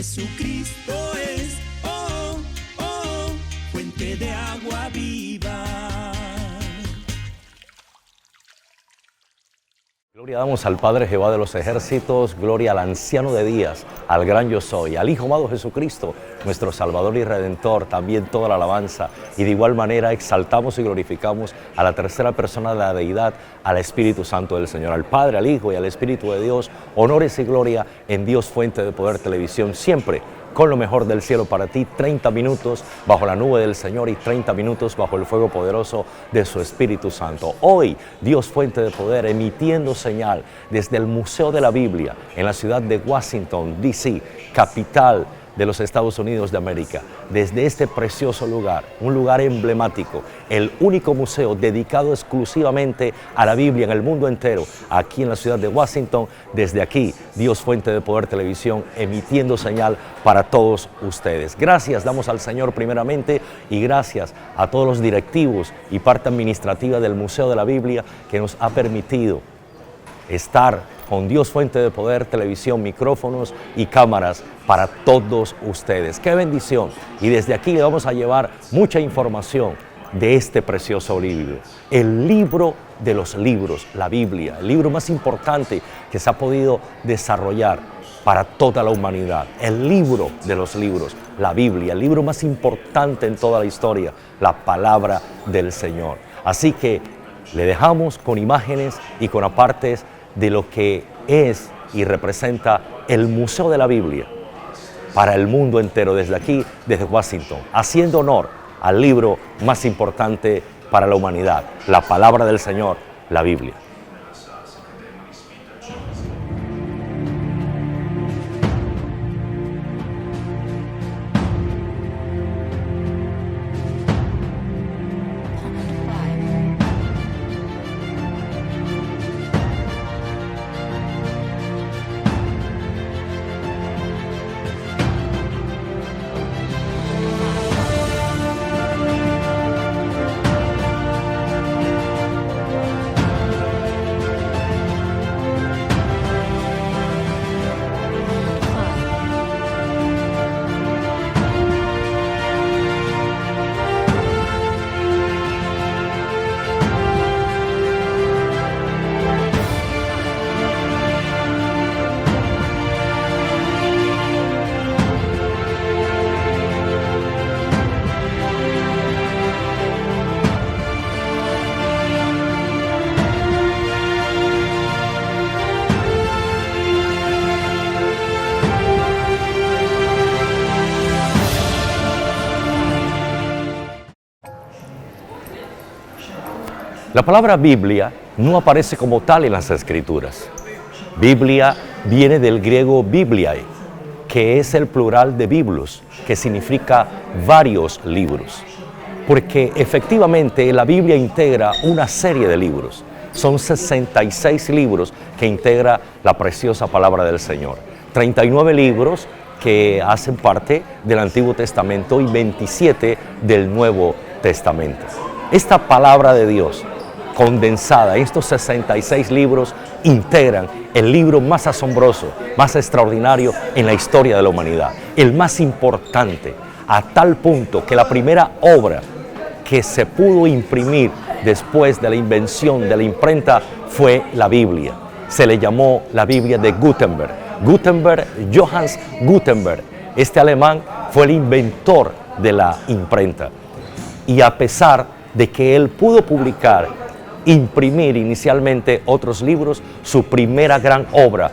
Jesucristo es, oh, oh, fuente de agua viva. Gloria damos al Padre Jehová de los ejércitos, gloria al anciano de días, al gran yo soy, al Hijo amado Jesucristo, nuestro Salvador y Redentor, también toda la alabanza. Y de igual manera exaltamos y glorificamos a la tercera persona de la deidad, al Espíritu Santo del Señor, al Padre, al Hijo y al Espíritu de Dios. Honores y gloria en Dios Fuente de Poder Televisión, siempre con lo mejor del cielo para ti, 30 minutos bajo la nube del Señor y 30 minutos bajo el fuego poderoso de su Espíritu Santo. Hoy, Dios Fuente de Poder, emitiendo señal desde el Museo de la Biblia en la ciudad de Washington, D.C., capital de los Estados Unidos de América. Desde este precioso lugar, un lugar emblemático, el único museo dedicado exclusivamente a la Biblia en el mundo entero, aquí en la ciudad de Washington. Desde aquí, Dios Fuente de Poder Televisión, emitiendo señal para todos ustedes. Gracias damos al Señor primeramente y gracias a todos los directivos y parte administrativa del Museo de la Biblia que nos ha permitido estar con Dios Fuente de Poder Televisión, micrófonos y cámaras para todos ustedes. ¡Qué bendición! Y desde aquí le vamos a llevar mucha información de este precioso libro. El libro de los libros, la Biblia, el libro más importante que se ha podido desarrollar para toda la humanidad. El libro de los libros, la Biblia, el libro más importante en toda la historia, la palabra del Señor. Así que le dejamos con imágenes y con apartes de lo que es y representa el Museo de la Biblia para el mundo entero, desde aquí, desde Washington, haciendo honor al libro más importante para la humanidad, la palabra del Señor, la Biblia. La palabra Biblia no aparece como tal en las Escrituras. Biblia viene del griego bibliae, que es el plural de biblos, que significa varios libros. Porque efectivamente la Biblia integra una serie de libros. Son 66 libros que integra la preciosa palabra del Señor. 39 libros que hacen parte del Antiguo Testamento y 27 del Nuevo Testamento. Esta palabra de Dios condensada, estos 66 libros integran el libro más asombroso, más extraordinario en la historia de la humanidad, el más importante, a tal punto que la primera obra que se pudo imprimir después de la invención de la imprenta fue la Biblia. Se le llamó la Biblia de Gutenberg. Johannes Gutenberg, este alemán, fue el inventor de la imprenta. Y a pesar de que él pudo imprimir inicialmente otros libros, su primera gran obra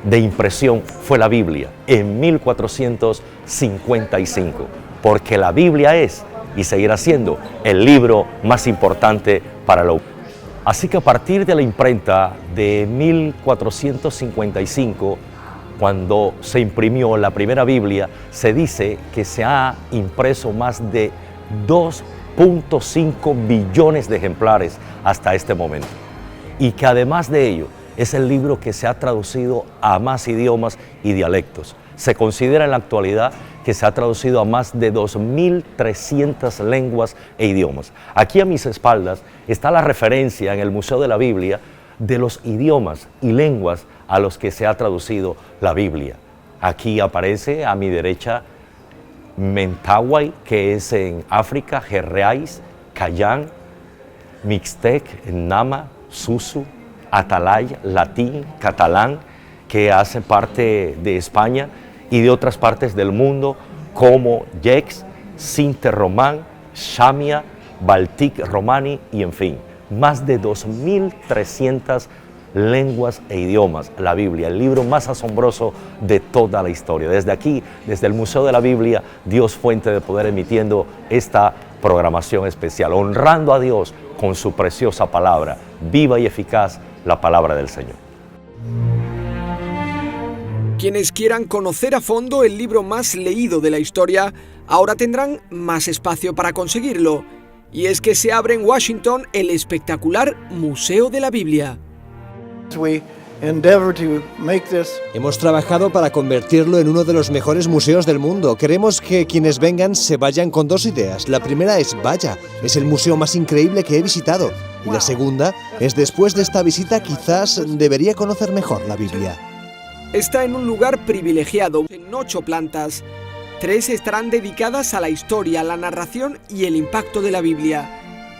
de impresión fue la Biblia en 1455, porque la Biblia es y seguirá siendo el libro más importante para la humanidad. Así que a partir de la imprenta de 1455, cuando se imprimió la primera Biblia, se dice que se ha impreso más de 2.5 billones de ejemplares hasta este momento. Y que además de ello, es el libro que se ha traducido a más idiomas y dialectos. Se considera en la actualidad que se ha traducido a más de 2.300 lenguas e idiomas. Aquí a mis espaldas está la referencia en el Museo de la Biblia de los idiomas y lenguas a los que se ha traducido la Biblia. Aquí aparece a mi derecha Mentawai, que es en África, Gerreáis, Cayán, Mixtec, Nama, Susu, Atalay, Latín, Catalán, que hacen parte de España y de otras partes del mundo, como Yex, Sinter-Román, Shamia, Baltic Romani y en fin, más de 2.300 lenguas e idiomas. La Biblia, el libro más asombroso de toda la historia. Desde aquí, desde el Museo de la Biblia, Dios Fuente de Poder, emitiendo esta programación especial, honrando a Dios con su preciosa palabra, viva y eficaz, la palabra del Señor. Quienes quieran conocer a fondo el libro más leído de la historia, ahora tendrán más espacio para conseguirlo. Y es que se abre en Washington el espectacular Museo de la Biblia. Hemos trabajado para convertirlo en uno de los mejores museos del mundo. Queremos que quienes vengan se vayan con dos ideas. La primera es, vaya, es el museo más increíble que he visitado. Y la segunda es, después de esta visita quizás debería conocer mejor la Biblia. Está en un lugar privilegiado, en 8 plantas. 3 estarán dedicadas a la historia, la narración y el impacto de la Biblia.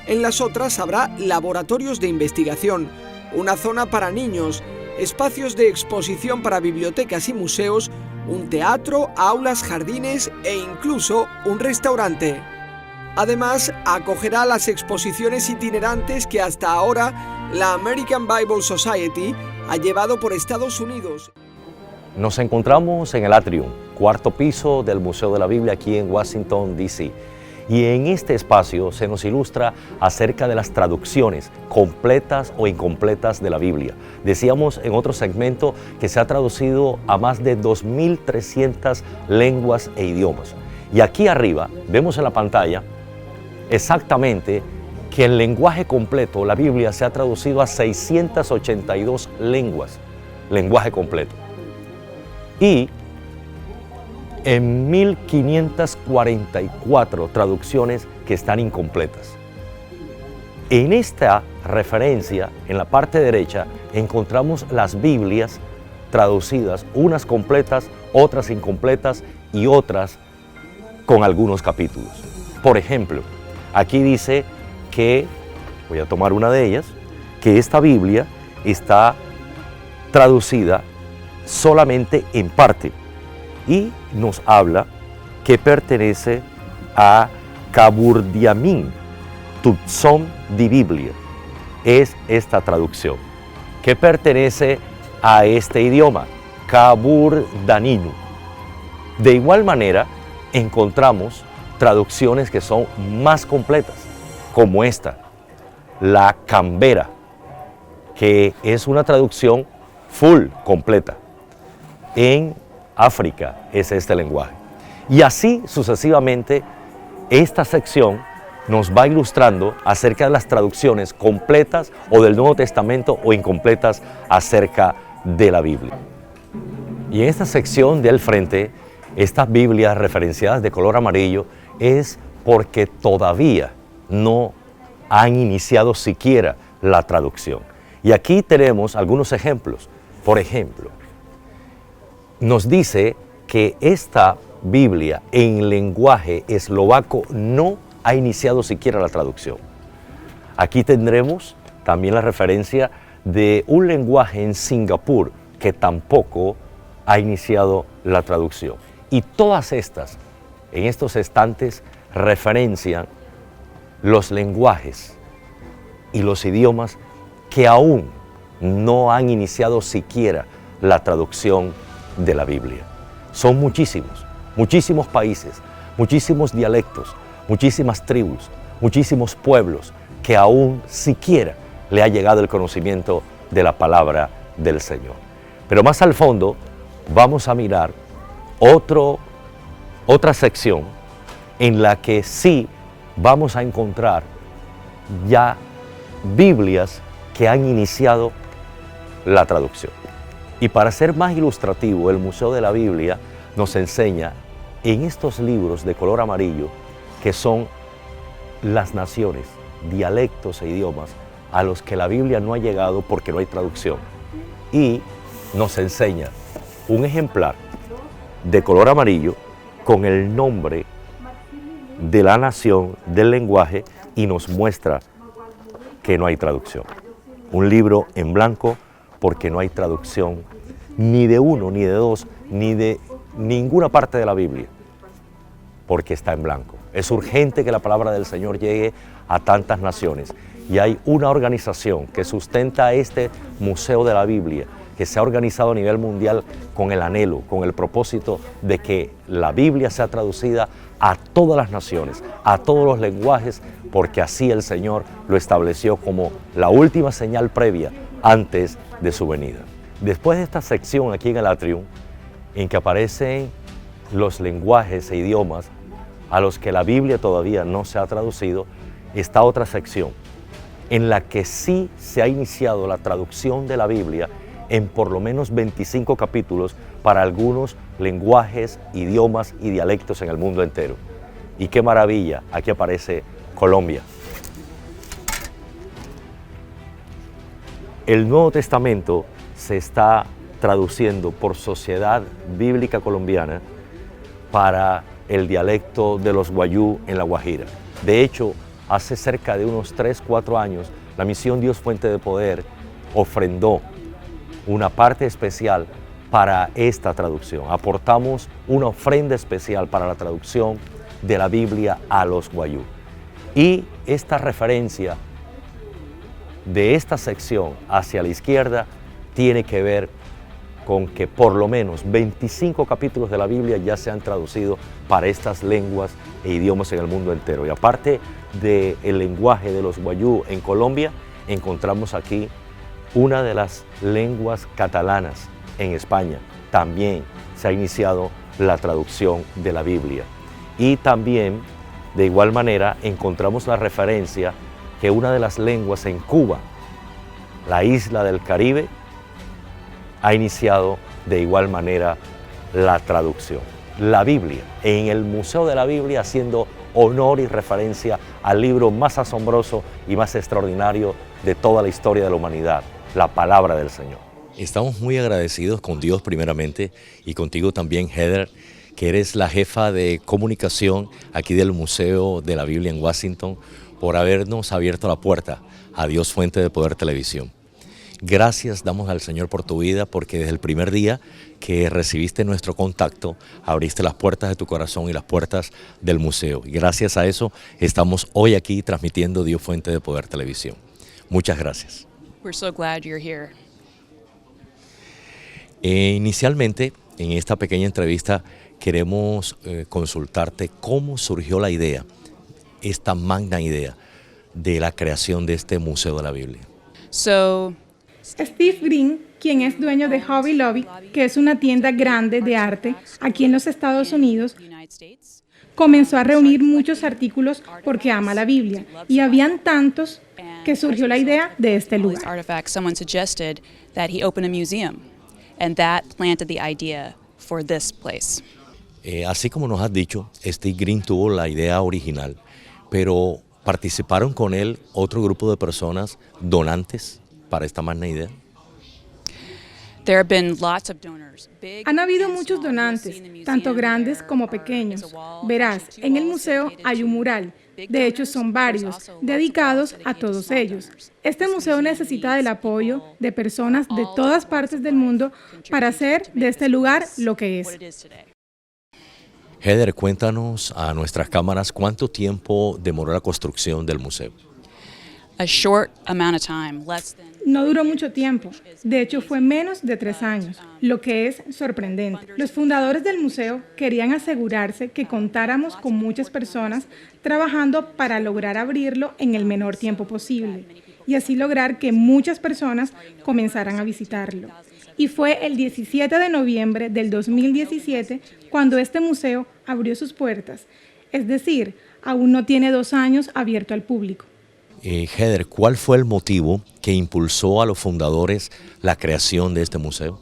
En las otras habrá laboratorios de investigación, una zona para niños, espacios de exposición para bibliotecas y museos, un teatro, aulas, jardines e incluso un restaurante. Además, acogerá las exposiciones itinerantes que hasta ahora la American Bible Society ha llevado por Estados Unidos. Nos encontramos en el atrium, 4º piso del Museo de la Biblia aquí en Washington, D.C. Y en este espacio se nos ilustra acerca de las traducciones completas o incompletas de la Biblia. Decíamos en otro segmento que se ha traducido a más de 2.300 lenguas e idiomas. Y aquí arriba vemos en la pantalla exactamente que el lenguaje completo, la Biblia, se ha traducido a 682 lenguas, lenguaje completo. Y en 1544 traducciones que están incompletas. En esta referencia, en la parte derecha, encontramos las Biblias traducidas, unas completas, otras incompletas y otras con algunos capítulos. Por ejemplo, aquí dice que, voy a tomar una de ellas, que esta Biblia está traducida solamente en parte y nos habla que pertenece a Kaburdiamin, Tutson di Biblia. Es esta traducción que pertenece a este idioma, Kaburdaninu. De igual manera, encontramos traducciones que son más completas, como esta, la Canberra, que es una traducción full, completa. En África es este lenguaje. Y así sucesivamente, esta sección nos va ilustrando acerca de las traducciones completas o del Nuevo Testamento o incompletas acerca de la Biblia. Y en esta sección del frente, estas Biblias referenciadas de color amarillo es porque todavía no han iniciado siquiera la traducción. Y aquí tenemos algunos ejemplos. Por ejemplo, nos dice que esta Biblia en lenguaje eslovaco no ha iniciado siquiera la traducción. Aquí tendremos también la referencia de un lenguaje en Singapur que tampoco ha iniciado la traducción. Y todas estas, en estos estantes, referencian los lenguajes y los idiomas que aún no han iniciado siquiera la traducción de la Biblia. Son muchísimos, muchísimos países, muchísimos dialectos, muchísimas tribus, muchísimos pueblos que aún siquiera le ha llegado el conocimiento de la palabra del Señor. Pero más al fondo vamos a mirar otra sección en la que sí vamos a encontrar ya Biblias que han iniciado la traducción. Y para ser más ilustrativo, el Museo de la Biblia nos enseña en estos libros de color amarillo que son las naciones, dialectos e idiomas a los que la Biblia no ha llegado porque no hay traducción. Y nos enseña un ejemplar de color amarillo con el nombre de la nación, del lenguaje, y nos muestra que no hay traducción. Un libro en blanco porque no hay traducción ni de uno, ni de dos, ni de ninguna parte de la Biblia, porque está en blanco. Es urgente que la palabra del Señor llegue a tantas naciones. Y hay una organización que sustenta este Museo de la Biblia, que se ha organizado a nivel mundial con el anhelo, con el propósito de que la Biblia sea traducida a todas las naciones, a todos los lenguajes, porque así el Señor lo estableció como la última señal previa antes de su venida. Después de esta sección aquí en el atrium, en que aparecen los lenguajes e idiomas a los que la Biblia todavía no se ha traducido, está otra sección en la que sí se ha iniciado la traducción de la Biblia en por lo menos 25 capítulos para algunos lenguajes, idiomas y dialectos en el mundo entero. Y qué maravilla, aquí aparece Colombia. El Nuevo Testamento se está traduciendo por Sociedad Bíblica Colombiana para el dialecto de los guayú en La Guajira. De hecho, hace cerca de unos 3-4 años, la Misión Dios Fuente de Poder ofrendó una parte especial para esta traducción. Aportamos una ofrenda especial para la traducción de la Biblia a los guayú. Y esta referencia de esta sección hacia la izquierda tiene que ver con que por lo menos 25 capítulos de la Biblia ya se han traducido para estas lenguas e idiomas en el mundo entero. Y aparte del lenguaje de los guayú en Colombia, encontramos aquí una de las lenguas catalanas en España. También se ha iniciado la traducción de la Biblia. Y también, de igual manera, encontramos la referencia que una de las lenguas en Cuba, la isla del Caribe, ha iniciado de igual manera la traducción. La Biblia, en el Museo de la Biblia, haciendo honor y referencia al libro más asombroso y más extraordinario de toda la historia de la humanidad, la Palabra del Señor. Estamos muy agradecidos con Dios primeramente y contigo también, Heather, que eres la jefa de comunicación aquí del Museo de la Biblia en Washington, por habernos abierto la puerta a Dios Fuente de Poder Televisión. Gracias damos al Señor por tu vida, porque desde el primer día que recibiste nuestro contacto, abriste las puertas de tu corazón y las puertas del museo. Y gracias a eso estamos hoy aquí transmitiendo Dios Fuente de Poder Televisión. Muchas gracias. We're so glad you're here. Inicialmente, en esta pequeña entrevista, queremos consultarte cómo surgió la idea, esta magna idea de la creación de este Museo de la Biblia. Steve Green, quien es dueño de Hobby Lobby, que es una tienda grande de arte aquí en los Estados Unidos, comenzó a reunir muchos artículos porque ama la Biblia, y habían tantos que surgió la idea de este lugar. Someone suggested that he open a museum, and that planted the idea for this place. Así como nos has dicho, Steve Green tuvo la idea original, pero ¿participaron con él otro grupo de personas donantes para esta magna idea? There have been lots of donors. Han habido muchos donantes, tanto grandes como pequeños. Verás, en el museo hay un mural, de hecho son varios, dedicados a todos ellos. Este museo necesita del apoyo de personas de todas partes del mundo para hacer de este lugar lo que es. Heather, cuéntanos a nuestras cámaras cuánto tiempo demoró la construcción del museo. A short amount of time, less than. No duró mucho tiempo, de hecho fue menos de 3 años, lo que es sorprendente. Los fundadores del museo querían asegurarse que contáramos con muchas personas trabajando para lograr abrirlo en el menor tiempo posible y así lograr que muchas personas comenzaran a visitarlo. Y fue el 17 de noviembre del 2017 cuando este museo abrió sus puertas, es decir, aún no tiene 2 años abierto al público. Heather, ¿cuál fue el motivo que impulsó a los fundadores la creación de este museo?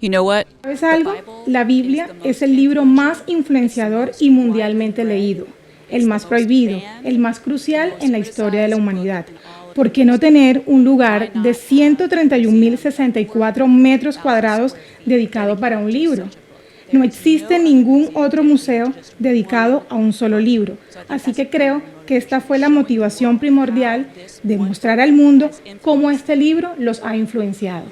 You know what? ¿Sabes algo? La Biblia es el libro más influenciador y mundialmente leído, el más prohibido, el más crucial en la historia de la humanidad. ¿Por qué no tener un lugar de 131.064 metros cuadrados dedicado para un libro? No existe ningún otro museo dedicado a un solo libro, así que creo que esta fue la motivación primordial de mostrar al mundo cómo este libro los ha influenciado.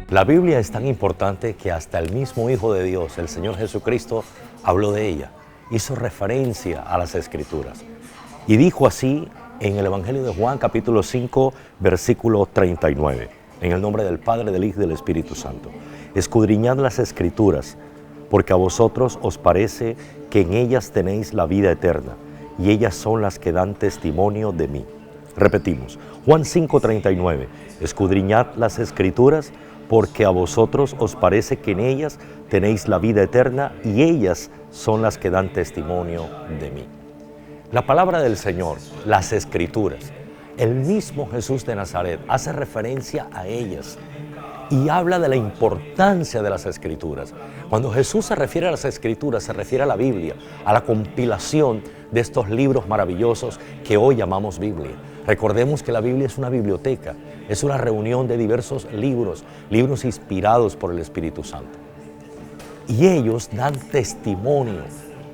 La Biblia es tan importante que hasta el mismo Hijo de Dios, el Señor Jesucristo, habló de ella, hizo referencia a las Escrituras. Y dijo así en el Evangelio de Juan, capítulo 5, versículo 39, en el nombre del Padre, del Hijo y del Espíritu Santo. Escudriñad las Escrituras, porque a vosotros os parece que en ellas tenéis la vida eterna, y ellas son las que dan testimonio de mí. Repetimos, Juan 5, 39, escudriñad las Escrituras, porque a vosotros os parece que en ellas tenéis la vida eterna y ellas son las que dan testimonio de mí. La palabra del Señor, las Escrituras, el mismo Jesús de Nazaret hace referencia a ellas y habla de la importancia de las Escrituras. Cuando Jesús se refiere a las Escrituras, se refiere a la Biblia, a la compilación de estos libros maravillosos que hoy llamamos Biblia. Recordemos que la Biblia es una biblioteca, es una reunión de diversos libros, libros inspirados por el Espíritu Santo. Y ellos dan testimonio,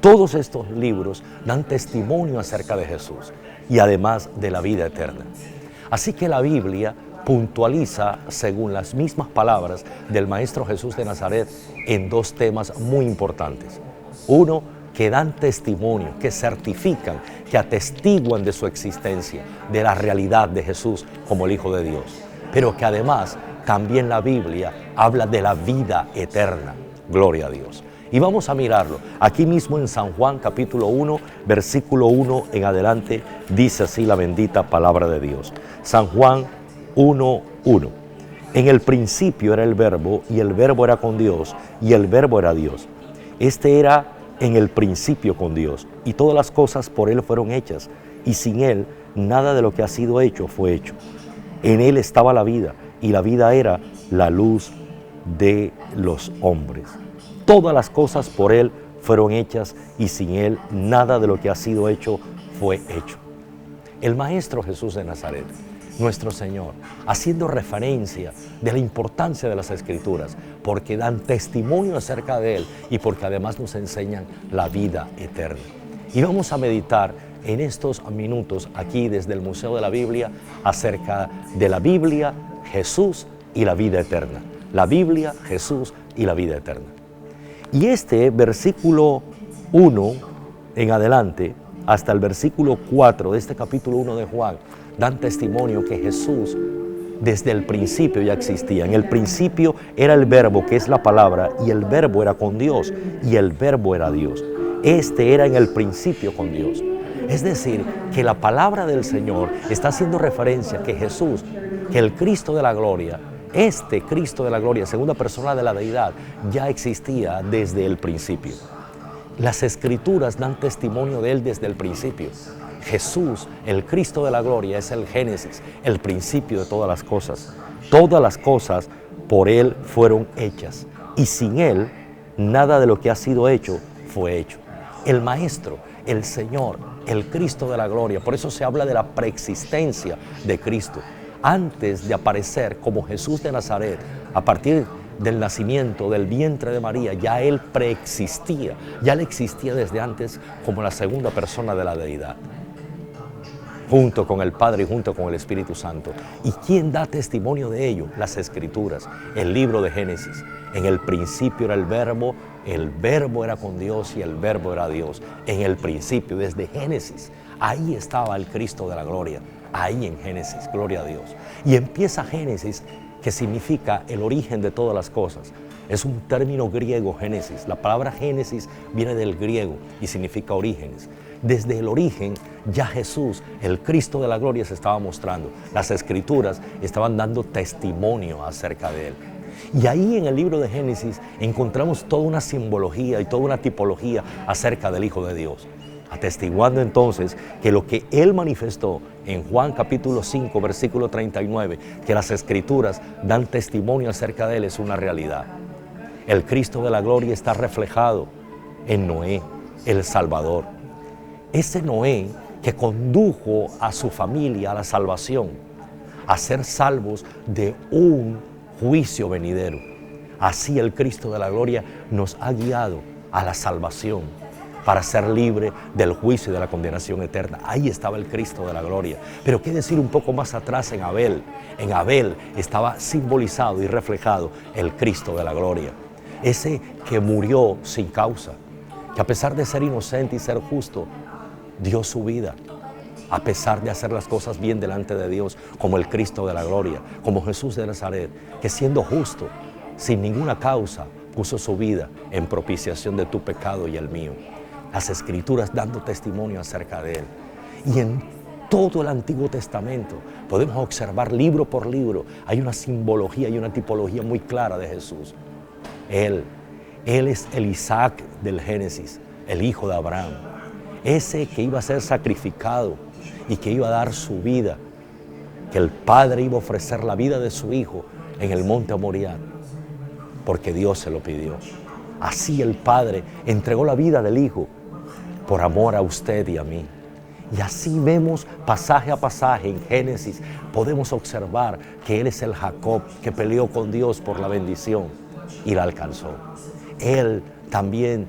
todos estos libros dan testimonio acerca de Jesús y además de la vida eterna. Así que la Biblia puntualiza, según las mismas palabras del Maestro Jesús de Nazaret, en dos temas muy importantes. Uno, que dan testimonio, que certifican, que atestiguan de su existencia, de la realidad de Jesús como el Hijo de Dios. Pero que además también la Biblia habla de la vida eterna. Gloria a Dios. Y vamos a mirarlo. Aquí mismo en San Juan capítulo 1, versículo 1 en adelante, dice así la bendita palabra de Dios. San Juan 1:1. En el principio era el Verbo, y el Verbo era con Dios, y el Verbo era Dios. Este era en el principio con Dios, y todas las cosas por Él fueron hechas, y sin Él nada de lo que ha sido hecho fue hecho. En Él estaba la vida, y la vida era la luz de los hombres. Todas las cosas por Él fueron hechas, y sin Él nada de lo que ha sido hecho fue hecho. El Maestro Jesús de Nazaret, nuestro Señor, haciendo referencia de la importancia de las Escrituras, porque dan testimonio acerca de Él y porque además nos enseñan la vida eterna. Y vamos a meditar en estos minutos aquí desde el Museo de la Biblia acerca de la Biblia, Jesús y la vida eterna. La Biblia, Jesús y la vida eterna. Y este versículo 1 en adelante, hasta el versículo 4 de este capítulo 1 de Juan, dan testimonio que Jesús desde el principio ya existía. En el principio era el Verbo, que es la palabra, y el Verbo era con Dios, y el Verbo era Dios. Este era en el principio con Dios. Es decir, que la palabra del Señor está haciendo referencia a que Jesús, que el Cristo de la gloria, este Cristo de la gloria, segunda persona de la deidad, ya existía desde el principio. Las Escrituras dan testimonio de Él desde el principio. Jesús, el Cristo de la gloria, es el Génesis, el principio de todas las cosas. Todas las cosas por Él fueron hechas, y sin Él nada de lo que ha sido hecho fue hecho. El Maestro, el Señor, el Cristo de la gloria, por eso se habla de la preexistencia de Cristo. Antes de aparecer como Jesús de Nazaret, a partir del nacimiento del vientre de María, ya Él preexistía, ya Él existía desde antes como la segunda persona de la deidad, junto con el Padre y junto con el Espíritu Santo. ¿Y quién da testimonio de ello? Las Escrituras, el libro de Génesis. En el principio era el Verbo era con Dios y el Verbo era Dios. En el principio, desde Génesis, ahí estaba el Cristo de la gloria, ahí en Génesis, gloria a Dios. Y empieza Génesis, que significa el origen de todas las cosas. Es un término griego, Génesis. La palabra Génesis viene del griego y significa orígenes. Desde el origen ya Jesús, el Cristo de la gloria, se estaba mostrando. Las Escrituras estaban dando testimonio acerca de Él. Y ahí en el libro de Génesis encontramos toda una simbología y toda una tipología acerca del Hijo de Dios, atestiguando entonces que lo que Él manifestó en Juan capítulo 5, versículo 39, que las Escrituras dan testimonio acerca de Él, es una realidad. El Cristo de la gloria está reflejado en Noé, el Salvador. Ese Noé que condujo a su familia a la salvación, a ser salvos de un juicio venidero. Así el Cristo de la gloria nos ha guiado a la salvación para ser libre del juicio y de la condenación eterna. Ahí estaba el Cristo de la gloria. Pero qué decir un poco más atrás en Abel. En Abel estaba simbolizado y reflejado el Cristo de la gloria. Ese que murió sin causa, que a pesar de ser inocente y ser justo, dio su vida, a pesar de hacer las cosas bien delante de Dios, como el Cristo de la gloria, como Jesús de Nazaret, que siendo justo, sin ninguna causa, puso su vida en propiciación de tu pecado y el mío. Las Escrituras dando testimonio acerca de Él. Y en todo el Antiguo Testamento podemos observar libro por libro, hay una simbología y una tipología muy clara de Jesús. Él es el Isaac del Génesis, el hijo de Abraham, ese que iba a ser sacrificado y que iba a dar su vida, que el Padre iba a ofrecer la vida de su Hijo en el monte Moriah, porque Dios se lo pidió. Así el Padre entregó la vida del Hijo por amor a usted y a mí. Y así vemos pasaje a pasaje en Génesis, podemos observar que Él es el Jacob que peleó con Dios por la bendición y la alcanzó. Él también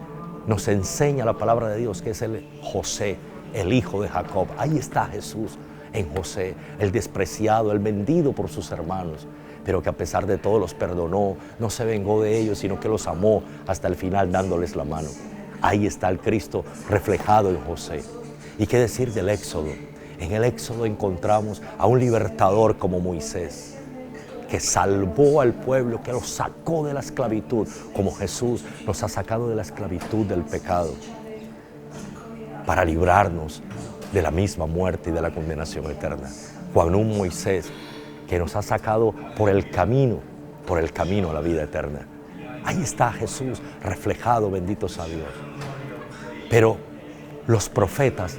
nos enseña la palabra de Dios que es el José, el hijo de Jacob. Ahí está Jesús en José, el despreciado, el vendido por sus hermanos, pero que a pesar de todo los perdonó, no se vengó de ellos, sino que los amó hasta el final dándoles la mano. Ahí está el Cristo reflejado en José. ¿Y qué decir del Éxodo? En el Éxodo encontramos a un libertador como Moisés, que salvó al pueblo, que lo sacó de la esclavitud, como Jesús nos ha sacado de la esclavitud del pecado, para librarnos de la misma muerte y de la condenación eterna. Cuando un Moisés que nos ha sacado por el camino a la vida eterna. Ahí está Jesús reflejado, bendito sea Dios. Pero los profetas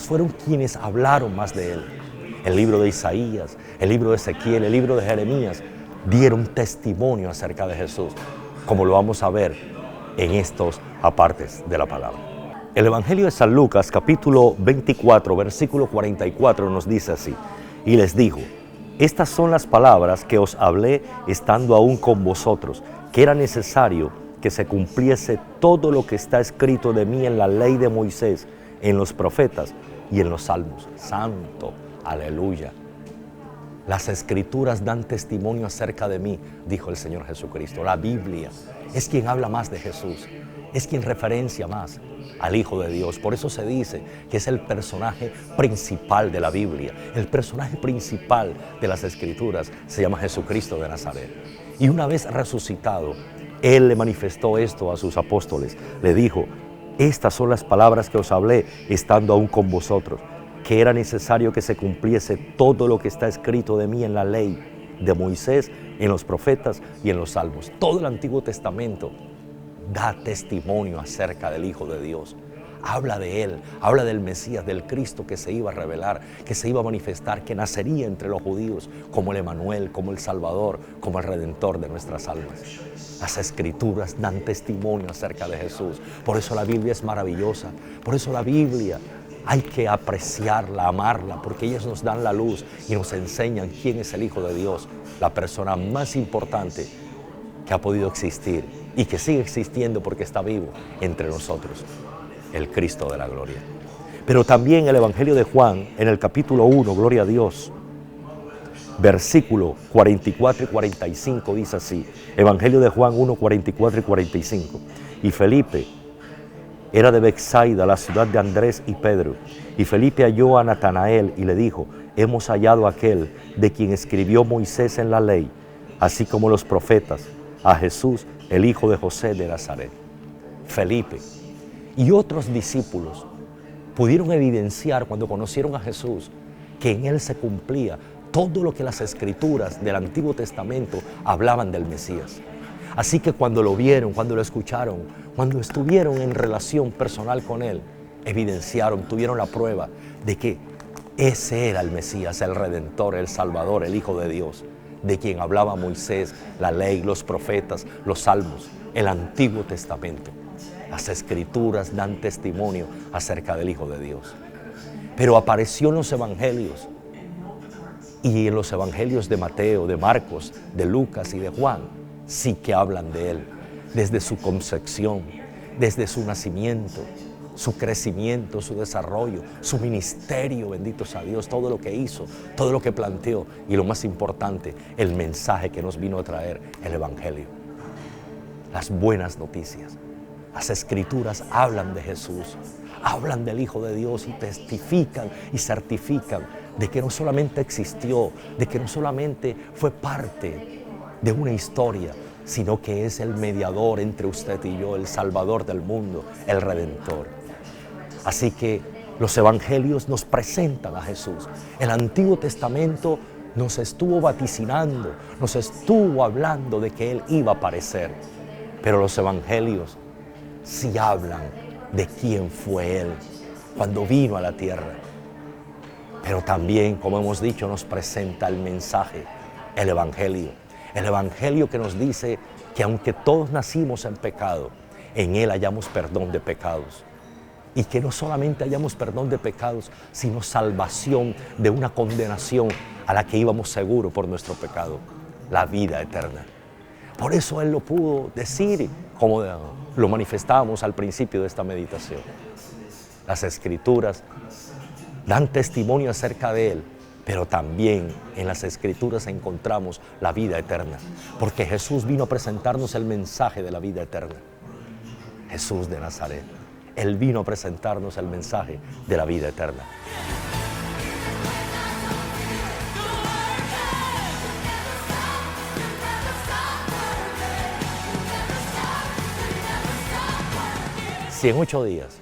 fueron quienes hablaron más de Él. El libro de Isaías, el libro de Ezequiel, el libro de Jeremías dieron testimonio acerca de Jesús, como lo vamos a ver en estos apartes de la palabra. El Evangelio de San Lucas, capítulo 24, versículo 44, nos dice así: y les dijo: estas son las palabras que os hablé estando aún con vosotros, que era necesario que se cumpliese todo lo que está escrito de mí en la ley de Moisés, en los profetas y en los salmos. Santo, aleluya. Las Escrituras dan testimonio acerca de mí, dijo el Señor Jesucristo. La Biblia es quien habla más de Jesús, es quien referencia más al Hijo de Dios. Por eso se dice que es el personaje principal de la Biblia. El personaje principal de las Escrituras se llama Jesucristo de Nazaret. Y una vez resucitado, Él le manifestó esto a sus apóstoles. Le dijo: estas son las palabras que os hablé estando aún con vosotros, que era necesario que se cumpliese todo lo que está escrito de mí en la ley de Moisés, en los profetas y en los salmos. Todo el Antiguo Testamento da testimonio acerca del Hijo de Dios. Habla de Él, habla del Mesías, del Cristo que se iba a revelar, que se iba a manifestar, que nacería entre los judíos como el Emanuel, como el Salvador, como el Redentor de nuestras almas. Las Escrituras dan testimonio acerca de Jesús. Por eso la Biblia es maravillosa. Por eso la Biblia hay que apreciarla, amarla, porque ellas nos dan la luz y nos enseñan quién es el Hijo de Dios, la persona más importante que ha podido existir y que sigue existiendo porque está vivo entre nosotros, el Cristo de la gloria. Pero también el Evangelio de Juan, en el capítulo 1, gloria a Dios, versículo 44 y 45 dice así, Evangelio de Juan 1, 44 y 45. Y Felipe era de Betsaida, la ciudad de Andrés y Pedro. Y Felipe halló a Natanael y le dijo: hemos hallado a aquel de quien escribió Moisés en la ley, así como los profetas, a Jesús, el hijo de José de Nazaret. Felipe y otros discípulos pudieron evidenciar cuando conocieron a Jesús que en Él se cumplía todo lo que las Escrituras del Antiguo Testamento hablaban del Mesías. Así que cuando lo vieron, cuando lo escucharon, cuando estuvieron en relación personal con Él, evidenciaron, tuvieron la prueba de que ese era el Mesías, el Redentor, el Salvador, el Hijo de Dios, de quien hablaba Moisés, la ley, los profetas, los salmos, el Antiguo Testamento. Las Escrituras dan testimonio acerca del Hijo de Dios. Pero apareció en los Evangelios, y en los Evangelios de Mateo, de Marcos, de Lucas y de Juan, sí que hablan de Él, desde su concepción, desde su nacimiento, su crecimiento, su desarrollo, su ministerio, bendito sea Dios, todo lo que hizo, todo lo que planteó y lo más importante, el mensaje que nos vino a traer, el Evangelio. Las buenas noticias. Las Escrituras hablan de Jesús, hablan del Hijo de Dios y testifican y certifican de que no solamente existió, de que no solamente fue parte de una historia, sino que es el mediador entre usted y yo, el Salvador del mundo, el Redentor. Así que los Evangelios nos presentan a Jesús. El Antiguo Testamento nos estuvo vaticinando, nos estuvo hablando de que Él iba a aparecer, pero los Evangelios sí hablan de quién fue Él cuando vino a la tierra. Pero también, como hemos dicho, nos presenta el mensaje, el Evangelio que nos dice que aunque todos nacimos en pecado, en Él hallamos perdón de pecados. Y que no solamente hallamos perdón de pecados, sino salvación de una condenación a la que íbamos seguros por nuestro pecado, la vida eterna. Por eso Él lo pudo decir, como lo manifestábamos al principio de esta meditación. Las Escrituras dan testimonio acerca de Él, pero también en las Escrituras encontramos la vida eterna, porque Jesús vino a presentarnos el mensaje de la vida eterna. Jesús de Nazaret, Él vino a presentarnos el mensaje de la vida eterna. Si en 8 días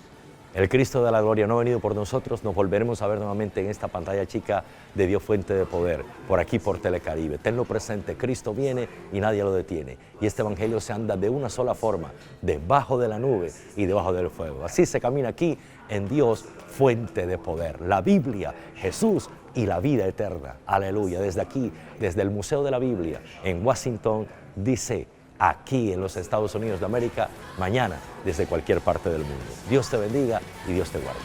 el Cristo de la Gloria no ha venido por nosotros, nos volveremos a ver nuevamente en esta pantalla chica de Dios Fuente de Poder, por aquí por Telecaribe. Tenlo presente, Cristo viene y nadie lo detiene. Y este Evangelio se anda de una sola forma, debajo de la nube y debajo del fuego. Así se camina aquí en Dios Fuente de Poder. La Biblia, Jesús y la vida eterna. Aleluya. Desde aquí, desde el Museo de la Biblia en Washington, D.C., aquí en los Estados Unidos de América, mañana desde cualquier parte del mundo. Dios te bendiga y Dios te guarde.